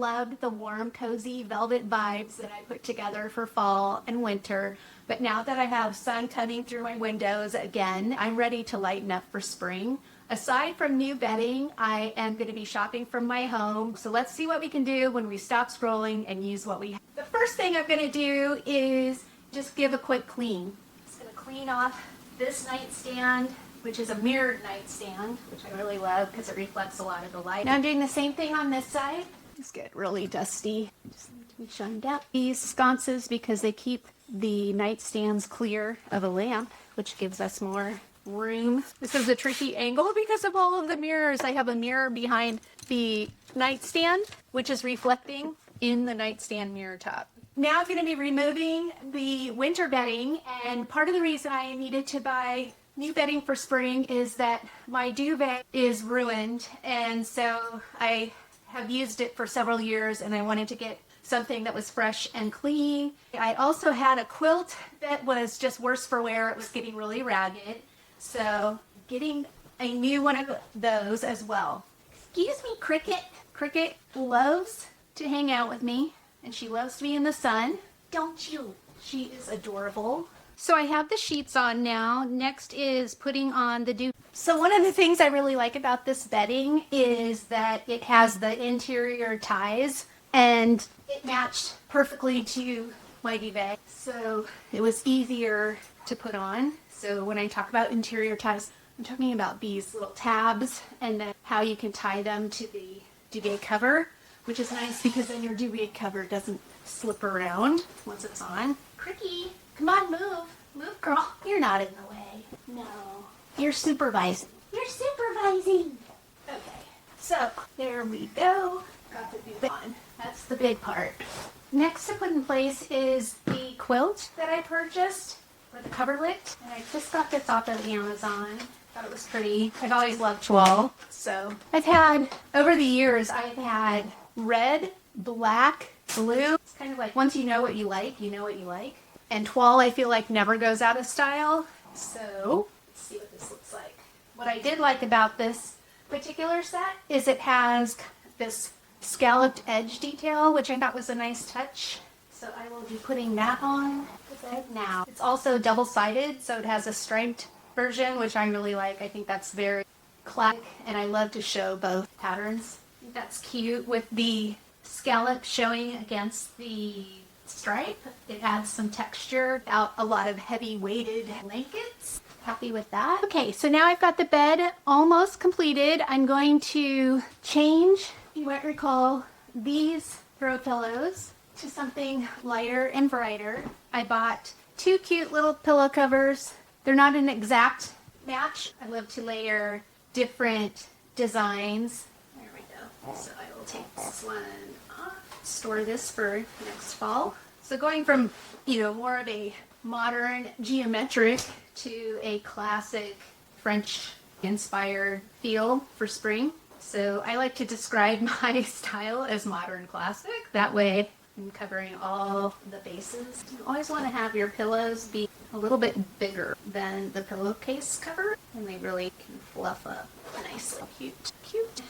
loved the warm, cozy velvet vibes that I put together for fall and winter. But now that I have sun coming through my windows again, I'm ready to lighten up for spring. Aside from new bedding, I am going to be shopping from my home. So let's see what we can do when we stop scrolling and use what we have. The first thing I'm going to do is just give a quick clean. Just going to clean off this nightstand, which is a mirrored nightstand, which I really love because it reflects a lot of the light. Now I'm doing the same thing on this side. Just get really dusty. Just need to be shined out. These sconces, because they keep the nightstands clear of a lamp, which gives us more room. This is a tricky angle because of all of the mirrors. I have a mirror behind the nightstand, which is reflecting in the nightstand mirror top. Now I'm going to be removing the winter bedding, and part of the reason I needed to buy new bedding for spring is that my duvet is ruined, and so I have used it for several years and I wanted to get something that was fresh and clean. I also had a quilt that was just worse for wear. It was getting really ragged, so getting a new one of those as well. Excuse me, Cricket. Cricket loves to hang out with me, and she loves to be in the sun. Don't you? She is adorable. So I have the sheets on now. Next is putting on the duvet. So one of the things I really like about this bedding is that it has the interior ties, and it matched perfectly to my duvet. So it was easier to put on. So when I talk about interior ties, I'm talking about these little tabs and then how you can tie them to the duvet cover, which is nice because then your duvet cover doesn't slip around once it's on. Cricky, come on, move. Move, girl. You're not in the way. No. You're supervising. You're supervising. Okay. So, there we go. Got the duvet on. That's the big part. Next to put in place is the quilt that I purchased for the coverlet. And I just got this off of Amazon. Thought it was pretty. I've always loved toile. So, over the years, I've had red, black, blue. It's kind of like once you know what you like, you know what you like. And toile, I feel like, never goes out of style. So, let's see what this looks like. What I did like about this particular set is it has this scalloped edge detail, which I thought was a nice touch. So I will be putting that on the bed now. It's also double-sided, so it has a striped version, which I really like. I think that's very classic, and I love to show both patterns. I think that's cute with the scallop showing against the stripe. It adds some texture without a lot of heavy weighted blankets. Happy with that. Okay, so now I've got the bed almost completed. I'm going to change, you might recall, these throw pillows to something lighter and brighter. I bought 2 cute little pillow covers. They're not an exact match. I love to layer different designs. There we go. So I will take this one off, store this for next fall. So going from, more of a modern geometric to a classic French inspired feel for spring. So I like to describe my style as modern classic. That way I'm covering all the bases. You always want to have your pillows be a little bit bigger than the pillowcase cover, and they really can fluff up nicely. Cute, cute.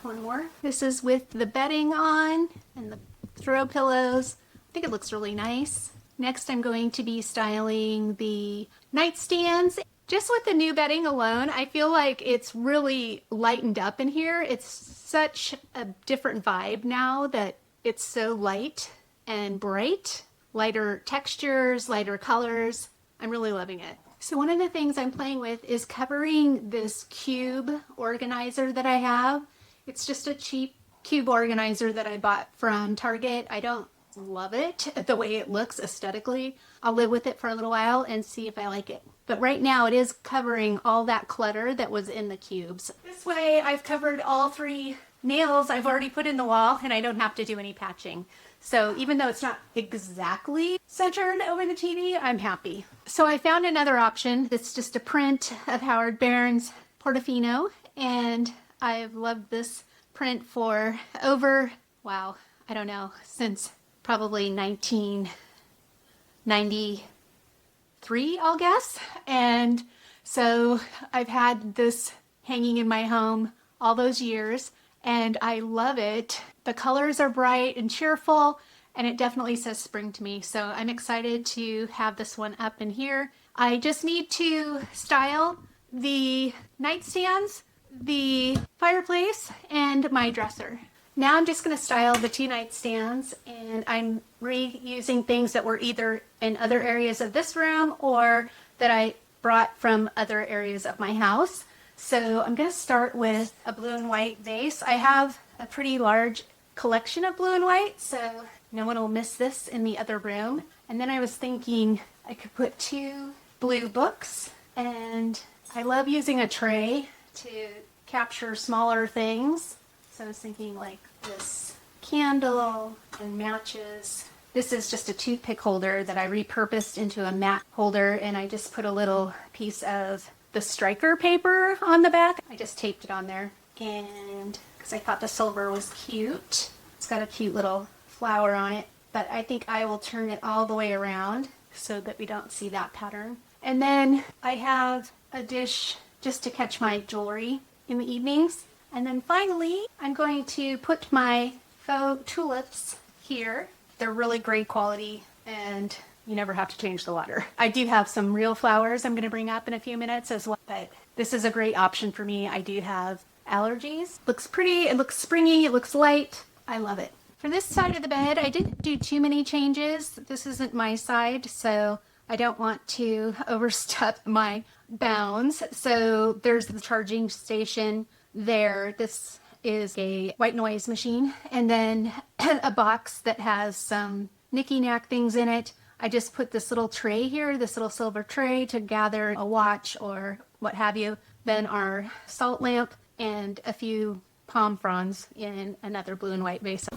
One more. This is with the bedding on and the throw pillows. I think it looks really nice. Next, I'm going to be styling the nightstands. Just with the new bedding alone, I feel like it's really lightened up in here. It's such a different vibe now that it's so light and bright. Lighter textures, lighter colors. I'm really loving it. So one of the things I'm playing with is covering this cube organizer that I have. It's just a cheap cube organizer that I bought from Target. I don't love it the way it looks aesthetically. I'll live with it for a little while and see if I like it. But right now it is covering all that clutter that was in the cubes. This way I've covered all 3 nails I've already put in the wall, and I don't have to do any patching. So even though it's not exactly centered over the TV, I'm happy. So I found another option. It's just a print of Howard Barron's Portofino, and I've loved this print for over, wow, I don't know, since probably 1993, I'll guess. And so I've had this hanging in my home all those years, and I love it. The colors are bright and cheerful, and it definitely says spring to me. So I'm excited to have this one up in here. I just need to style the nightstands, the fireplace, and my dresser. Now I'm just going to style the 2 nightstands, and I'm reusing things that were either in other areas of this room or that I brought from other areas of my house. So I'm going to start with a blue and white vase. I have a pretty large collection of blue and white, so no one will miss this in the other room. And then I was thinking I could put 2 blue books, and I love using a tray to capture smaller things. So I was thinking like this candle and matches. This is just a toothpick holder that I repurposed into a mat holder, and I just put a little piece of the striker paper on the back. I just taped it on there, and because I thought the silver was cute. It's got a cute little flower on it, but I think I will turn it all the way around so that we don't see that pattern. And then I have a dish just to catch my jewelry in the evenings. And then finally, I'm going to put my faux tulips here. They're really great quality, and you never have to change the water. I do have some real flowers I'm going to bring up in a few minutes as well, but this is a great option for me. I do have allergies. Looks pretty, it looks springy, it looks light. I love it. For this side of the bed, I didn't do too many changes. This isn't my side, so I don't want to overstep my bounds. So there's the charging station there. This is a white noise machine, and then a box that has some knicky-knack things in it. I just put this little tray here, this little silver tray to gather a watch or what have you. Then our salt lamp and a few palm fronds in another blue and white vase.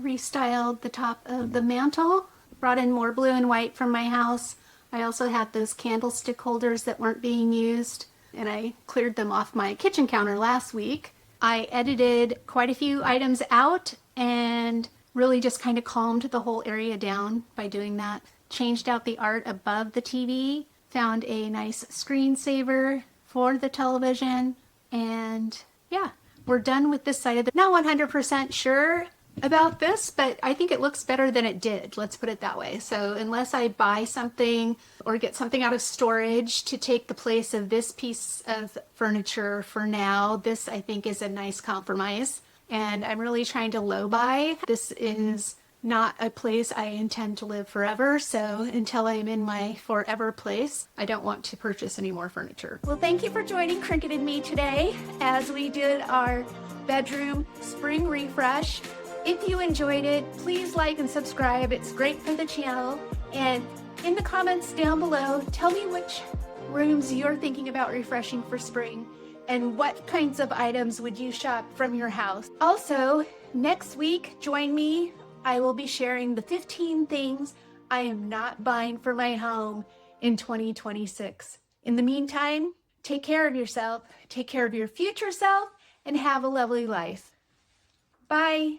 Restyled the top of the mantle, brought in more blue and white from my house. I also had those candlestick holders that weren't being used, and I cleared them off my kitchen counter last week. I edited quite a few items out and really just kind of calmed the whole area down by doing that. Changed out the art above the TV, found a nice screensaver for the television, and yeah, we're done with this side of the... Not 100% sure about this, but I think it looks better than it did. Let's put it that way. So unless I buy something or get something out of storage to take the place of this piece of furniture for now, this I think is a nice compromise. And I'm really trying to low buy. This is not a place I intend to live forever, so until I'm in my forever place, I don't want to purchase any more furniture. Well, thank you for joining Cricket and me today as we did our bedroom spring refresh. If you enjoyed it, please like and subscribe. It's great for the channel. And in the comments down below, tell me which rooms you're thinking about refreshing for spring and what kinds of items would you shop from your house. Also, next week, join me. I will be sharing the 15 things I am not buying for my home in 2026. In the meantime, take care of yourself, take care of your future self, and have a lovely life. Bye.